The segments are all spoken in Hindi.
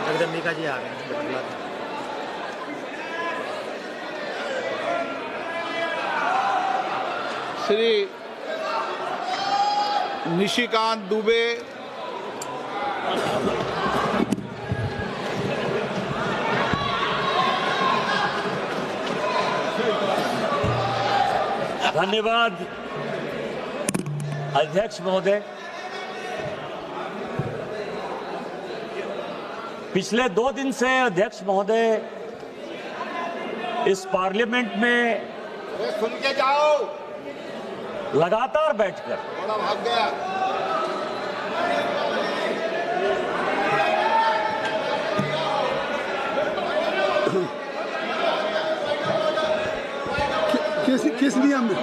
जगदम्बिका जी आ गए हैं। श्री निशिकांत दुबे, धन्यवाद अध्यक्ष महोदय। पिछले 2 दिन से अध्यक्ष महोदय इस पार्लियामेंट में सुन के जाओ, लगातार बैठकर बड़ा भाग गया। किस नियम में?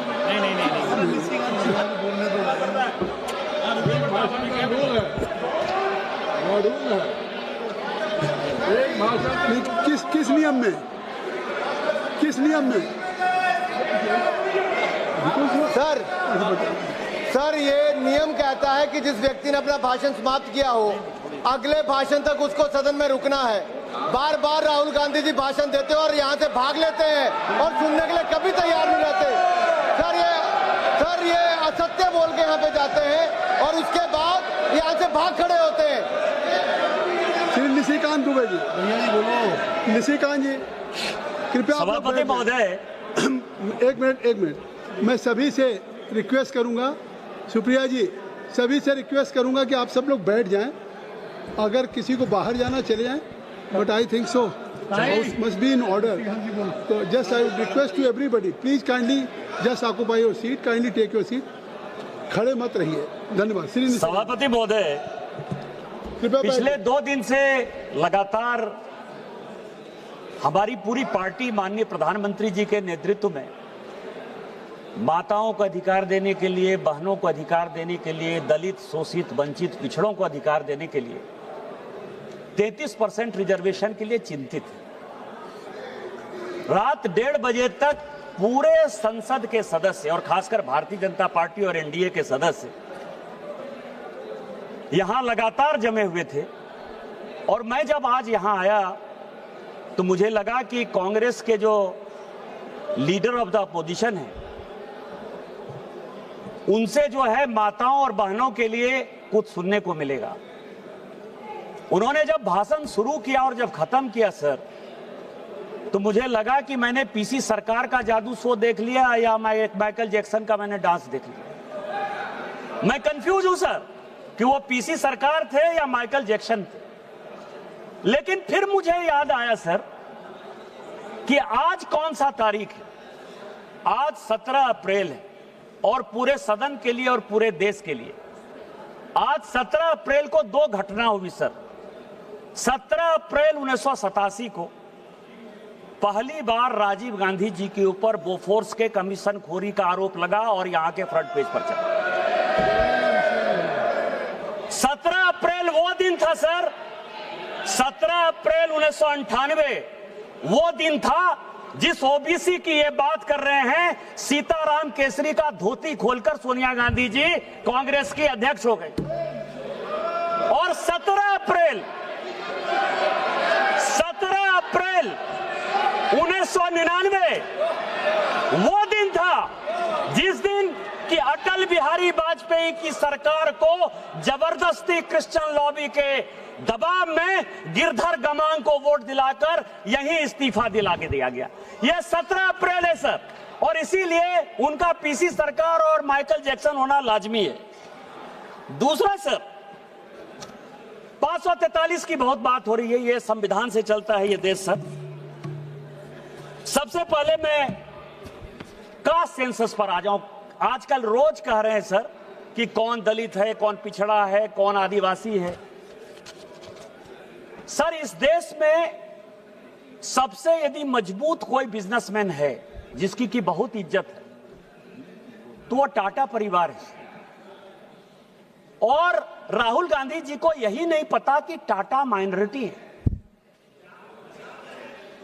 किस नियम में? किस नियम में? सर ये नियम कहता है कि जिस व्यक्ति ने अपना भाषण समाप्त किया हो अगले भाषण तक उसको सदन में रुकना है। बार बार राहुल गांधी जी भाषण देते हैं और यहाँ से भाग लेते हैं और सुनने के लिए कभी तैयार नहीं रहते। सर ये असत्य बोल के यहाँ पे जाते हैं और उसके बाद यहाँ से भाग खड़े होते हैं। श्री निशिकांत दुबे जी, बोलो। निशिकांत जी कृपया सभापति महोदय। एक मिनट मैं सभी से रिक्वेस्ट करूंगा, सुप्रिया जी सभी से रिक्वेस्ट करूंगा कि आप सब लोग बैठ जाएं। अगर किसी को बाहर जाना चले जाएं, but I think so house must be in order. तो just I would request to everybody, please kindly just occupy your seat, kindly take your seat, खड़े मत रहिए। धन्यवाद। श्री सभापति महोदय, पिछले 2 दिन से लगातार हमारी पूरी पार्टी माननीय प्रधानमंत्री जी के नेतृत्व में माताओं को अधिकार देने के लिए, बहनों को अधिकार देने के लिए, दलित, शोषित, वंचित, पिछड़ों को अधिकार देने के लिए 33% रिजर्वेशन के लिए चिंतित है। रात 1:30 बजे तक पूरे संसद के सदस्य और खासकर भारतीय जनता पार्टी और एनडीए के सदस्य यहां लगातार जमे हुए थे। और मैं जब आज यहां आया तो मुझे लगा कि कांग्रेस के जो लीडर ऑफ द अपोजिशन है उनसे जो है माताओं और बहनों के लिए कुछ सुनने को मिलेगा। उन्होंने जब भाषण शुरू किया और जब खत्म किया सर, तो मुझे लगा कि मैंने पीसी सरकार का जादू शो देख लिया या माइकल जैक्सन का मैंने डांस देख लिया। मैं कंफ्यूज हूं सर कि वो पीसी सरकार थे या माइकल जैक्सन थे। लेकिन फिर मुझे याद आया सर कि आज कौन सा तारीख है? आज 17 अप्रैल है और पूरे सदन के लिए और पूरे देश के लिए आज 17 अप्रैल को 2 घटना हुई सर। 17 अप्रैल 1987 को पहली बार राजीव गांधी जी के ऊपर बोफोर्स के कमीशन खोरी का आरोप लगा और यहां के फ्रंट पेज पर चला। 17 अप्रैल वो दिन था सर, 17 अप्रैल 1998 वो दिन था जिस ओबीसी की ये बात कर रहे हैं, सीताराम केसरी का धोती खोलकर सोनिया गांधी जी कांग्रेस की अध्यक्ष हो गई। और 17 अप्रैल 1999 वो दिन था जिस दिन कि अटल बिहारी वाजपेयी की सरकार को जबरदस्ती क्रिश्चियन लॉबी के दबाव में गिरधर गमांग को वोट दिलाकर यही इस्तीफा दिला के दिया गया। यह 17 अप्रैल है सर, और इसीलिए उनका पीसी सरकार और माइकल जैक्सन होना लाजमी है। दूसरा सर, 543 की बहुत बात हो रही है, यह संविधान से चलता है ये देश सर। सबसे पहले मैं कास्ट सेंसस पर आ जाऊं। आजकल रोज कह रहे हैं सर कि कौन दलित है, कौन पिछड़ा है, कौन आदिवासी है। सर इस देश में सबसे यदि मजबूत कोई बिजनेसमैन है जिसकी की बहुत इज्जत है तो वो टाटा परिवार है। और राहुल गांधी जी को यही नहीं पता कि टाटा माइनॉरिटी है।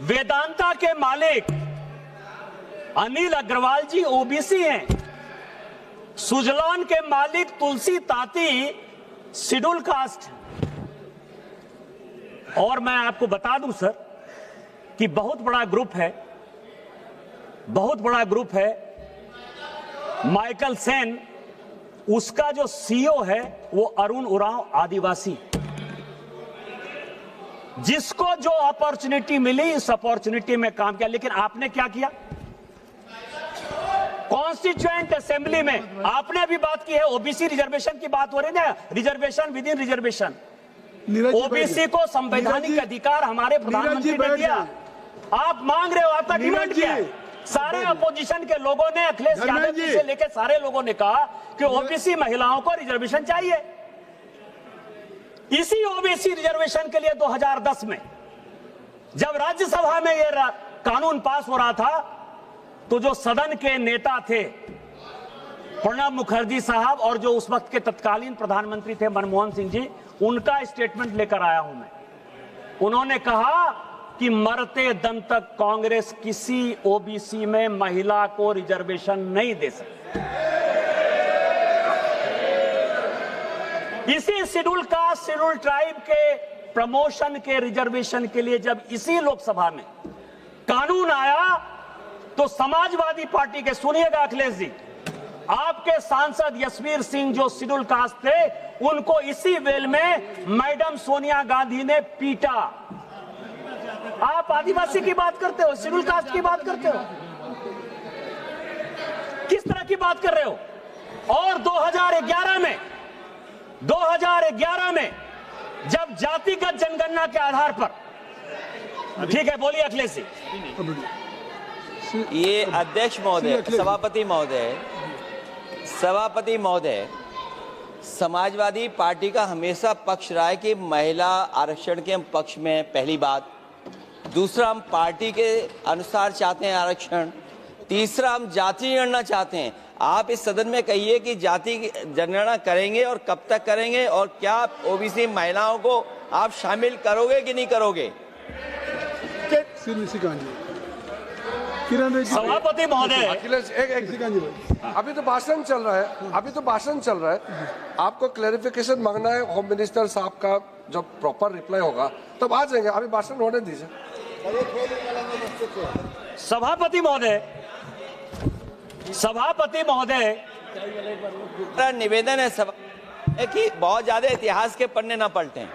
वेदांता के मालिक अनिल अग्रवाल जी ओबीसी हैं। सुजलॉन के मालिक तुलसी ताती शेड्यूल कास्ट। और मैं आपको बता दूं सर कि बहुत बड़ा ग्रुप है माइकल सेन, उसका जो सीईओ है वो अरुण उरांव आदिवासी, जिसको जो अपॉर्चुनिटी मिली इस अपॉर्चुनिटी में काम किया। लेकिन आपने क्या किया? कॉन्स्टिट्यूएंट असेंबली में आपने अभी बात की है, ओबीसी रिजर्वेशन की बात हो रही है ना, reservation with in reservation, OBC को संवैधानिक अधिकार हमारे प्रधानमंत्री ने दिया। आप मांग रहे हो, आपका डिमांड क्या है? सारे अपोजिशन के लोगों ने, अखिलेश यादव जी से लेकर सारे लोगों ने कहा कि ओबीसी महिलाओं को रिजर्वेशन चाहिए। इसी ओबीसी रिजर्वेशन के लिए 2010 में जब राज्यसभा में यह कानून पास हो रहा था, तो जो सदन के नेता थे प्रणब मुखर्जी साहब और जो उस वक्त के तत्कालीन प्रधानमंत्री थे मनमोहन सिंह जी, उनका स्टेटमेंट लेकर आया हूं मैं। उन्होंने कहा कि मरते दम तक कांग्रेस किसी ओबीसी में महिला को रिजर्वेशन नहीं दे सकती। इसी शेड्यूल कास्ट शेड्यूल ट्राइब के प्रमोशन के रिजर्वेशन के लिए जब इसी लोकसभा में कानून आया, तो समाजवादी पार्टी के, सुनिएगा अखिलेश जी, आपके सांसद यशवीर सिंह जो शेड्यूल कास्ट थे, उनको इसी वेल में मैडम सोनिया गांधी ने पीटा। आप आदिवासी की बात करते हो, शेड्यूल कास्ट की बात करते हो, किस तरह की बात कर रहे हो? और 2011 में जब जातिगत जनगणना के आधार पर, ठीक है, बोलिए अखिलेश जी। ये अध्यक्ष महोदय, सभापति महोदय, समाजवादी पार्टी का हमेशा पक्ष रहा है कि महिला आरक्षण के हम पक्ष में, पहली बात। दूसरा, हम पार्टी के अनुसार चाहते हैं आरक्षण। तीसरा, हम जाति जनगणना चाहते हैं। आप इस सदन में कहिए कि जाति जनगणना करेंगे और कब तक करेंगे, और क्या ओबीसी महिलाओं को आप शामिल करोगे कि नहीं करोगे? सभापति महोदय, अखिलेश अभी तो भाषण चल रहा है, आपको क्लैरिफिकेशन मांगना है होम मिनिस्टर साहब का, जब प्रॉपर रिप्लाई होगा तब आ जाएंगे, अभी भाषण होने दीजिए। सभापति महोदय, निवेदन है कि बहुत ज्यादा इतिहास के पन्ने ना पलटें।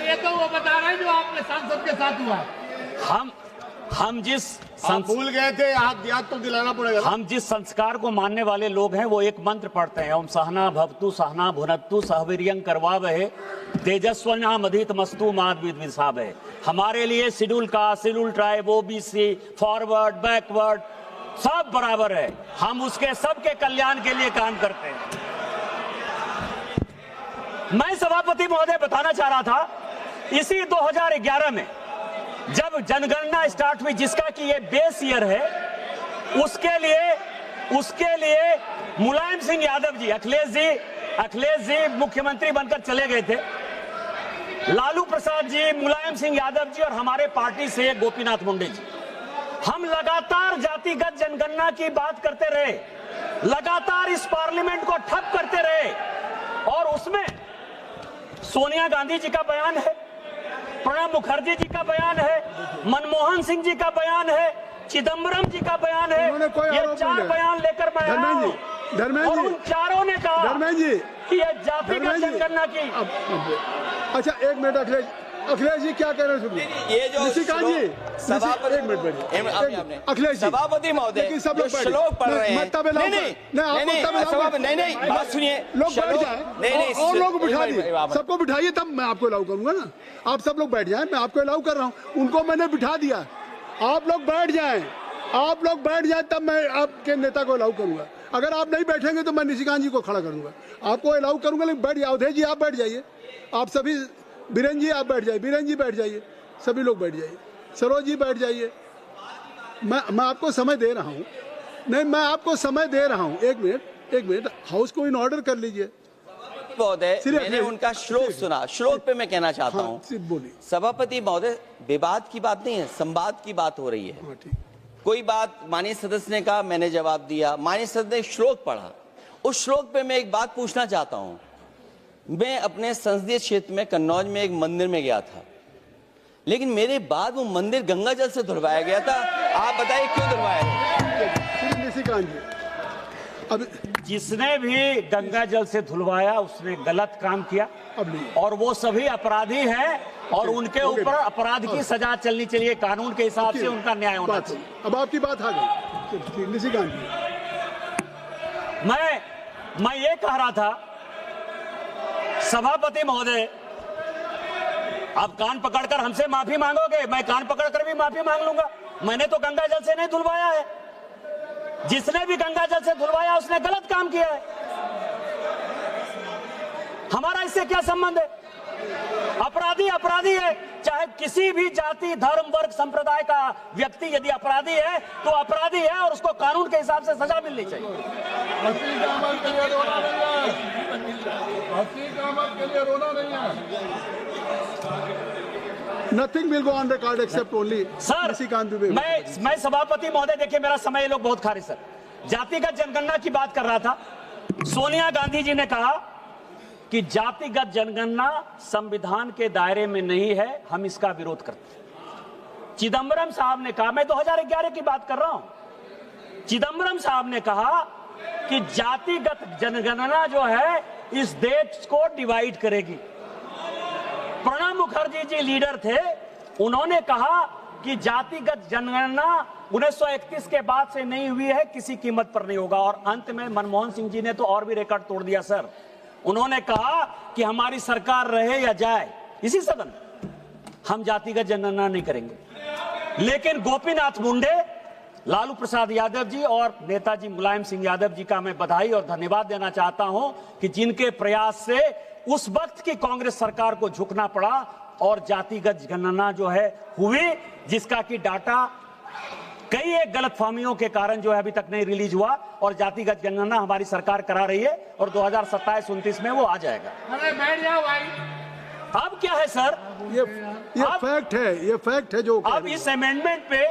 ये तो वो बता रहे हैं जो आपने सांसद के साथ हुआ। हम जिस भूल गए थे, याद तो दिलाना पड़ेगा। हम जिस संस्कार को मानने वाले लोग हैं, वो एक मंत्र पढ़ते हैं, ओम सहना भवतु सहना भुनक्तु सहवीर्यं करवावहै तेजस्विनामधितमस्तु मा विद्विषावहै। हमारे लिए schedule caste, schedule tribe, OBC, forward, backward सब बराबर है। हम उसके सबके कल्याण के लिए काम करते हैं। मैं सभापति महोदय बताना चाह रहा था, इसी 2011 में जब जनगणना स्टार्ट हुई, जिसका कि ये बेस ईयर है, उसके लिए मुलायम सिंह यादव जी, अखिलेश जी मुख्यमंत्री बनकर चले गए थे, लालू प्रसाद जी, मुलायम सिंह यादव जी और हमारे पार्टी से गोपीनाथ मुंडे जी, हम लगातार जातिगत जनगणना की बात करते रहे, लगातार इस पार्लियामेंट को ठप करते रहे, और उसमें सोनिया गांधी जी का बयान है, प्रणब मुखर्जी जी का बयान है, मनमोहन सिंह जी का बयान है, चिदम्बरम जी का बयान है। ये 4 बयान लेकर मैं आया हूं, और उन चारों ने कहा कि ये जातिगत जनगणना की। अच्छा, एक मिनट अखिलेश जी क्या कह रहे हैं? ये जो निशिकांत जी, सभापति महोदय सब लोग श्लोक पढ़ रहे हैं, बात सुनिए, लोग बैठ जाए और लोग बिठा दिए, सबको बिठाइए, तब मैं आपको अलाउ करूंगा ना। आप सब लोग बैठ जाएं, मैं आपको अलाउ कर रहा हूं, उनको मैंने बिठा दिया। आप लोग बैठ जाएं, तब मैं आपके नेता को अलाउ करूंगा। अगर आप नहीं बैठेंगे तो मैं निशिकांत जी को खड़ा करूंगा, आपको अलाउ करूंगा। लेकिन बैठ जाए, अवधेश जी आप बैठ जाइए, आप सभी, बीरेन जी आप बैठ जाइए, बीरेन जी बैठ जाइए, सभी लोग बैठ जाइए, सरोज जी बैठ जाइए। मैं आपको समय दे रहा हूं, नहीं मैं आपको समय दे रहा हूं। एक मिनट, हाउस को इन ऑर्डर कर लीजिए। मैंने उनका श्लोक सुना, श्लोक पे मैं कहना चाहता हूँ। बोलिए सभापति महोदय, विवाद की बात नहीं है, संवाद की बात हो रही है। कोई बात माननीय सदस्य ने कहा, मैंने जवाब दिया, माननीय सदस्य ने श्लोक पढ़ा, उस श्लोक पे मैं एक बात पूछना चाहता हूँ मैं अपने संसदीय क्षेत्र में कन्नौज में एक मंदिर में गया था, लेकिन मेरे बाद वो मंदिर गंगा जल से धुलवाया गया था। आप बताइए क्यों धुलवाया गया? निशिकांत जी, अब जिसने भी गंगा जल से धुलवाया उसने गलत काम किया अब नहीं। और वो सभी अपराधी हैं और उनके ऊपर अपराध की सजा चलनी चाहिए, कानून के हिसाब से उनका न्याय होना बात चाहिए। अब आपकी बात आ गई। निशिकांत जी, मैं ये कह रहा था सभापति महोदय, आप कान पकड़कर हमसे माफी मांगोगे, मैं कान पकड़कर भी माफी मांग लूंगा। मैंने तो गंगा जल से नहीं धुलवाया है, जिसने भी गंगा जल से धुलवाया उसने गलत काम किया है। हमारा इससे क्या संबंध है? अपराधी अपराधी है, चाहे किसी भी जाति धर्म वर्ग संप्रदाय का व्यक्ति यदि अपराधी है तो अपराधी है और उसको कानून के हिसाब से सजा मिलनी चाहिए। हंसी का अमल के लिए रोना नहीं है, हंसी का अमल के लिए रोना नहीं है। Nothing will go on record except only sir, Nishikant Dubey. मैं सभापति महोदय, देखिए मेरा समय ये लोग बहुत खा रहे सर। जातिगत जनगणना की बात कर रहा था। सोनिया गांधी जी ने कहा कि जातिगत जनगणना संविधान के दायरे में नहीं है, हम इसका विरोध करते हैं। चिदंबरम साहब ने कहा, मैं 2011 की बात कर रहा हूं, चिदंबरम साहब ने कहा कि जातिगत जनगणना जो है इस देश को डिवाइड करेगी। प्रणब मुखर्जी जी लीडर थे, उन्होंने कहा कि जातिगत जनगणना 1931 के बाद से नहीं हुई है, किसी कीमत पर नहीं होगा। और अंत में मनमोहन सिंह जी ने तो और भी रिकॉर्ड तोड़ दिया सर। उन्होंने कहा कि हमारी सरकार रहे या जाए इसी सदन हम जातिगत जनगणना नहीं करेंगे। लेकिन गोपीनाथ मुंडे, लालू प्रसाद यादव जी और नेताजी मुलायम सिंह यादव जी का मैं बधाई और धन्यवाद देना चाहता हूं कि जिनके प्रयास से उस वक्त की कांग्रेस सरकार को झुकना पड़ा और जातिगत गणना जो है हुई, जिसका कि डाटा कई एक गलतफहमियों के कारण जो है अभी तक नहीं रिलीज हुआ और जातिगत जनगणना हमारी सरकार करा रही है और 2027-29 में वो आ जाएगा। अरे बैठ जाओ भाई। अब क्या है सर, ये फैक्ट है, ये फैक्ट है जो अब इस अमेंडमेंट पे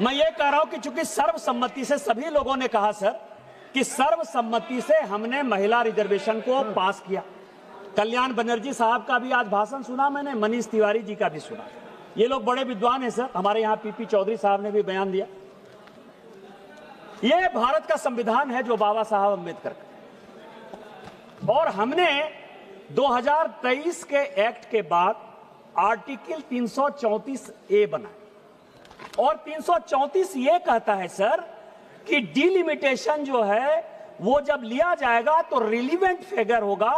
मैं ये कह रहा हूं कि चूंकि सर्वसम्मति से सभी लोगों ने कहा सर कि सर्वसम्मति से हमने महिला रिजर्वेशन को पास किया। कल्याण बनर्जी साहब का भी आज भाषण सुना मैंने, मनीष तिवारी जी का भी सुना। ये लोग बड़े विद्वान हैं सर, हमारे यहाँ पीपी चौधरी साहब ने भी बयान दिया। ये भारत का संविधान है जो बाबा साहब अम्बेडकर का, और हमने 2023 के एक्ट के बाद आर्टिकल 334A बनाया और 334 ये कहता है सर कि डिलिमिटेशन जो है वो जब लिया जाएगा तो रिलीवेंट फिगर होगा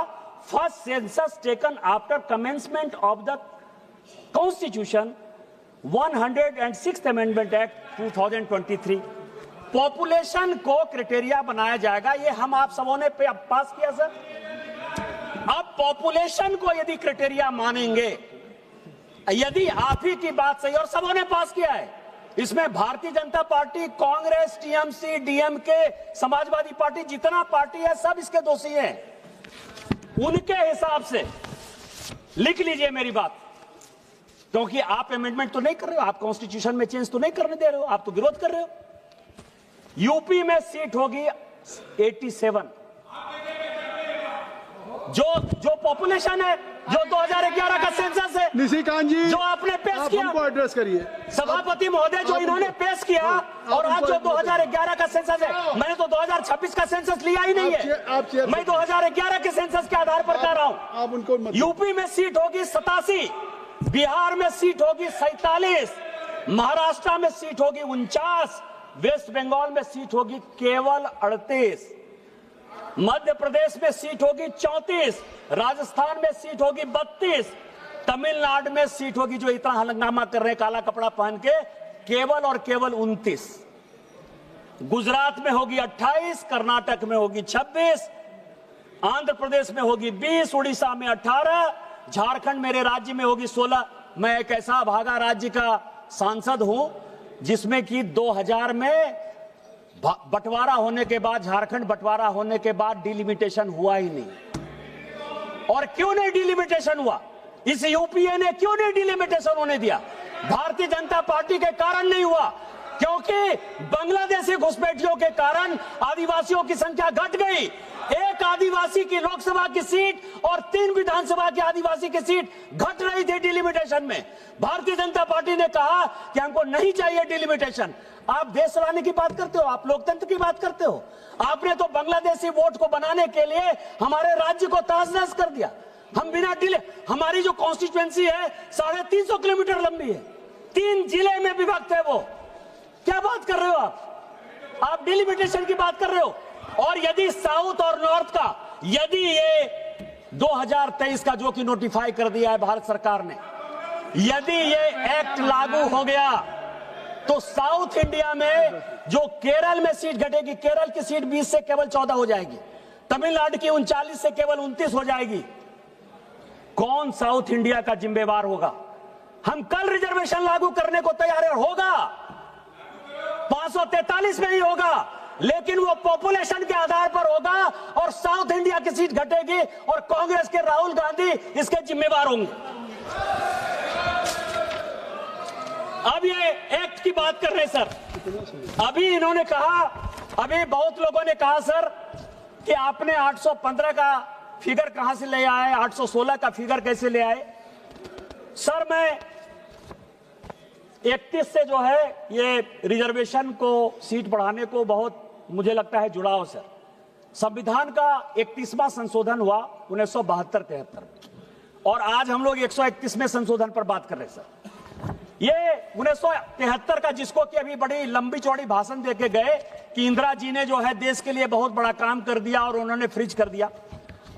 first census taken after commencement of the Constitution 106th Amendment Act 2023। Population को क्राइटेरिया बनाया जाएगा, ये हम आप सबों ने पास किया सर। अब पॉपुलेशन को यदि क्राइटेरिया मानेंगे, यदि आप ही की बात सही और सबों ने पास किया है, इसमें Bharatiya Janata party, Congress, TMC, DMK, Samajwadi party, जितना पार्टी है सब इसके दोषी हैं। उनके हिसाब से लिख लीजिए मेरी बात, क्योंकि आप अमेंडमेंट तो नहीं कर रहे हो, आप कॉन्स्टिट्यूशन में चेंज तो नहीं करने दे रहे हो, आप तो विरोध कर रहे हो। यूपी में सीट होगी 87, जो पॉपुलेशन है, जो 2011 का सेंसस है, निशिकांत जी जो आपने पेश किया, हमको एड्रेस करिए सभापति महोदय, जो इन्होंने पेश किया, और आज जो 2011 का सेंसस है, मैंने तो 2026 का सेंसस लिया ही नहीं है, मैं 2011 के सेंसस के आधार पर कह रहा हूं। आप उनको यूपी में सीट होगी 87, बिहार में सीट होगी 47, महाराष्ट्र में सीट होगी 49, वेस्ट बंगाल में सीट होगी केवल 38, मध्य प्रदेश में सीट होगी 34, राजस्थान में सीट होगी 32, तमिलनाडु में सीट होगी, जो इतना हंगामा कर रहे हैं काला कपड़ा पहन के, केवल और केवल 29, गुजरात में होगी 28, कर्नाटक में होगी 26, आंध्र प्रदेश में होगी 20, उड़ीसा में 18, झारखंड मेरे राज्य में होगी 16। मैं एक ऐसा भागा राज्य का सांसद हूं जिसमें कि 2000 में बंटवारा होने के बाद, झारखंड बंटवारा होने के बाद डिलिमिटेशन हुआ ही नहीं। और क्यों नहीं डिलिमिटेशन हुआ? इस यूपीए ने क्यों नहीं डिलिमिटेशन होने दिया? भारतीय जनता पार्टी के कारण नहीं हुआ। क्योंकि बांग्लादेशी घुसपैठियों के कारण आदिवासियों की संख्या घट गई। एक आदिवासी की लोकसभा की सीट और 3 विधानसभा की आदिवासी की सीट घट रही थी डिलिमिटेशन में। भारतीय जनता पार्टी ने कहा कि हमको नहीं चाहिए डिलिमिटेशन। आप देश चलाने की बात करते हो, आप लोकतंत्र की बात करते हो। आपने तो बांग्लादेशी वोट को बनाने के लिए हमारे राज्य को तहस-नहस कर दिया। हम बिना डिले, हमारी जो कॉन्स्टिट्यूएंसी है 350 किलोमीटर लंबी है, 3 जिले में विभक्त है। वो क्या बात कर रहे हो आप डिलिमिटेशन की बात कर रहे हो। और यदि साउथ और नॉर्थ का, यदि ये 2023 का जो कि नोटिफाई कर दिया है भारत सरकार ने, यदि ये एक्ट लागू हो गया तो साउथ इंडिया में जो केरल में सीट घटेगी, केरल की सीट 20 से केवल 14 हो जाएगी, तमिलनाडु की 39 से केवल 29 हो जाएगी। कौन साउथ इंडिया का जिम्मेवार होगा? हम कल रिजर्वेशन लागू करने को तैयार है, होगा 543 में ही होगा, लेकिन वो पॉपुलेशन के आधार पर होगा और साउथ इंडिया की सीट घटेगी और कांग्रेस के राहुल गांधी इसके जिम्मेवार होंगे। अब ये एक्ट की बात कर रहे हैं सर। अभी इन्होंने कहा, अभी बहुत लोगों ने कहा सर कि आपने 815 का फिगर कहां से ले आए, 816 का फिगर कैसे ले आए। सर मैं 31 से जो है ये रिजर्वेशन को, सीट बढ़ाने को बहुत मुझे लगता है जुड़ाव सर। संविधान का 31वां संशोधन हुआ 1972-73 में और आज हम लोग 131वें संशोधन पर बात कर रहे हैं सर। ये 1973 का, जिसको कि अभी बड़ी लंबी चौड़ी भाषण देके गए कि इंदिरा जी ने जो है देश के लिए बहुत बड़ा काम कर दिया और उन्होंने फ्रीज कर दिया।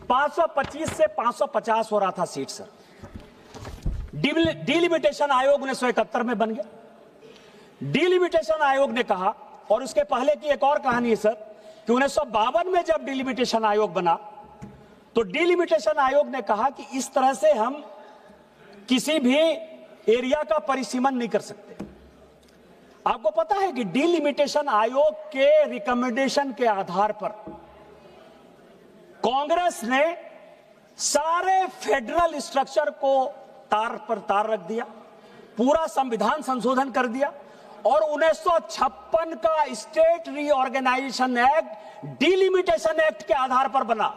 525 से 550 हो रहा था सीट सर। डिलिमिटेशन आयोग 1971 में बन गया। डिलिमिटेशन आयोग ने कहा, और उसके पहले की एक और कहानी है सर कि 1952 में जब डिलिमिटेशन आयोग बना तो डिलिमिटेशन आयोग ने कहा कि इस तरह से हम किसी भी एरिया का परिसीमन नहीं कर सकते। आपको पता है कि डिलिमिटेशन आयोग के रिकमेंडेशन के आधार पर कांग्रेस ने सारे फेडरल स्ट्रक्चर को तार पर तार रख दिया, पूरा संविधान संशोधन कर दिया और 1956 का state reorganisation act delimitation act के आधार पर बना।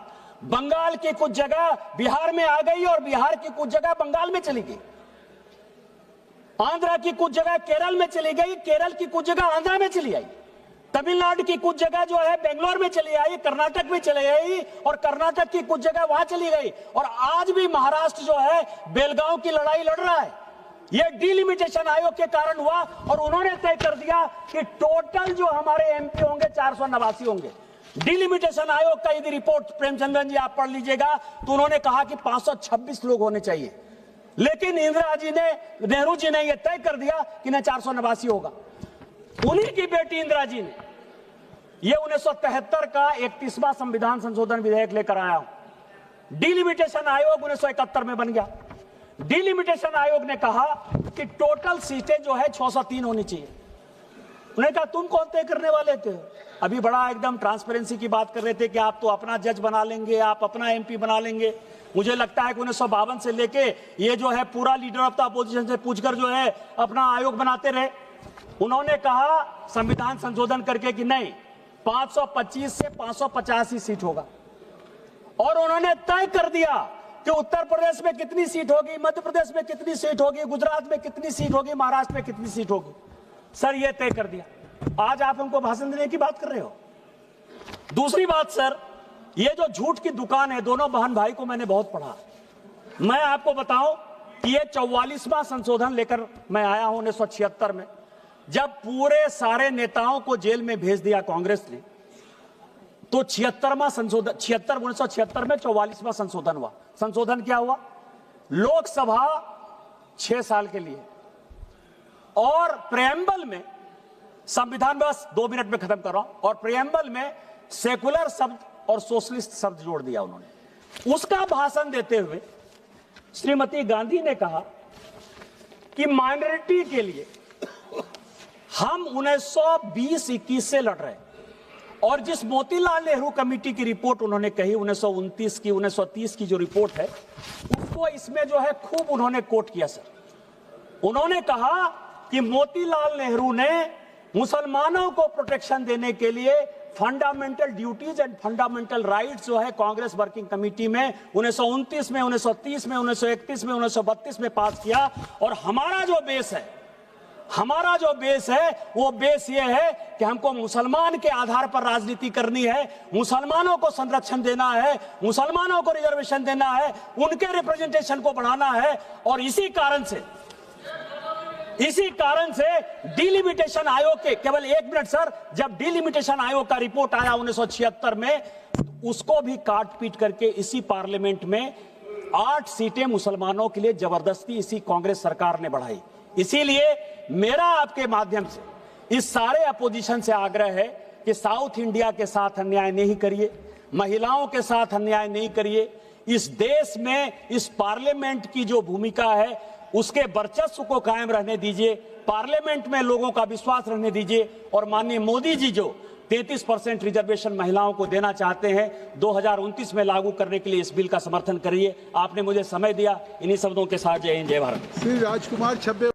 बंगाल की कुछ जगह बिहार में आ गई और बिहार की कुछ जगह बंगाल में चली गई, आंध्रा की कुछ जगह केरल में चली गई, केरल की कुछ जगह आंध्रा में चली आई, तमिलनाडु की कुछ जगह जो है बेंगलोर में चली आई, कर्नाटक में चली आई और कर्नाटक की कुछ जगह वहां चली गई और आज भी महाराष्ट्र जो है बेलगांव की लड़ाई लड़ रहा है। यह डिलिमिटेशन आयोग के कारण हुआ और उन्होंने तय कर दिया कि टोटल जो हमारे एमपी होंगे 489 होंगे। डिलिमिटेशन आयोग का यदि रिपोर्ट प्रेमचंद्रन जी आप पढ़ लीजिएगा तो उन्होंने कहा कि 526 लोग होने चाहिए, लेकिन इंदिरा जी ने, नेहरू जी ने यह तय कर दिया कि न 489 होगा। उन्हीं की बेटी इंदिरा जी ने यह 1973 का 31वां संविधान संशोधन विधेयक लेकर आया। डिलिमिटेशन आयोग 1971 में बन गया। डिलिमिटेशन आयोग ने कहा कि टोटल सीटें जो है 603 होनी चाहिए। उन्होंने कहा तुम कौन तय करने वाले थे? अभी बड़ा एकदम ट्रांसपेरेंसी की बात कर रहे थे कि आप तो अपना जज बना लेंगे, आप अपना एमपी बना लेंगे। मुझे लगता है कि 1952 से लेके ये जो है पूरा लीडर ऑफ द अपोजिशन से पूछकर जो है अपना आयोग बनाते रहे। उन्होंने कहा संविधान संशोधन करके कि नहीं, 525 से 585 सीट होगा और उन्होंने तय कर दिया कि उत्तर प्रदेश में कितनी सीट होगी, मध्य प्रदेश में कितनी सीट होगी, गुजरात में कितनी सीट होगी, महाराष्ट्र में कितनी सीट होगी। सर ये तय कर दिया। आज आप हमको भाषण देने की बात कर रहे हो। दूसरी बात सर, ये जो झूठ की दुकान है, दोनों बहन भाई को मैंने बहुत पढ़ा। मैं आपको बताऊं कि ये 44वां संशोधन लेकर मैं आया हूं 1976 में, जब पूरे सारे नेताओं को जेल में भेज दिया कांग्रेस ने, तो 76वां संशोधन 1976 में 44वां संशोधन हुआ। संशोधन क्या हुआ? लोकसभा 6 साल के लिए और प्रेएम्बल में, संविधान बस 2 मिनट में खत्म कर रहा हूं, और प्रेएम्बल में सेकुलर शब्द और सोशलिस्ट शब्द जोड़ दिया उन्होंने। उसका भाषण देते हुए श्रीमती गांधी ने कहा कि माइनॉरिटी के लिए हम 1920-21 से लड़ रहे हैं और जिस मोतीलाल नेहरू कमेटी की रिपोर्ट उन्होंने कही 1929 की, 1930 की जो रिपोर्ट है, उसको इसमें जो है खूब उन्होंने कोट किया सर। उन्होंने कहा कि मोतीलाल नेहरू ने मुसलमानों को प्रोटेक्शन देने के लिए fundamental duties and fundamental rights जो है कांग्रेस वर्किंग कमेटी में 1929 में, 1930 में, 1931 में, 1932 में पास किया। और हमारा जो बेस है वो बेस ये है कि हमको मुसलमान के आधार पर राजनीति करनी है, मुसलमानों को संरक्षण देना है, मुसलमानों को रिजर्वेशन देना है, उनके रिप्रेजेंटेशन को बढ़ाना है। और इसी कारण से डिलिमिटेशन आयोग के केवल 1 मिनट सर, जब डिलिमिटेशन आयोग का रिपोर्ट आया 1976 में, उसको भी काट पीट करके इसी पार्लियामेंट में 8 सीटें मुसलमानों के लिए जबरदस्ती इसी कांग्रेस सरकार ने बढ़ाई। इसीलिए मेरा आपके माध्यम से इस सारे अपोजिशन से आग्रह है कि साउथ इंडिया के साथ अन्याय नहीं करिए, महिलाओं के साथ अन्याय नहीं करिए। इस देश में इस पार्लियामेंट की जो भूमिका है उसके वर्चस्व को कायम रहने दीजिए, पार्लियामेंट में लोगों का विश्वास रहने दीजिए। और माननीय मोदी जी जो 33% रिजर्वेशन महिलाओं को देना चाहते हैं 2029 में लागू करने के लिए इस बिल का समर्थन करिए। आपने मुझे समय दिया, इन्हीं शब्दों के साथ जय हिंद, जय भारत। श्री राजकुमार छब्बे।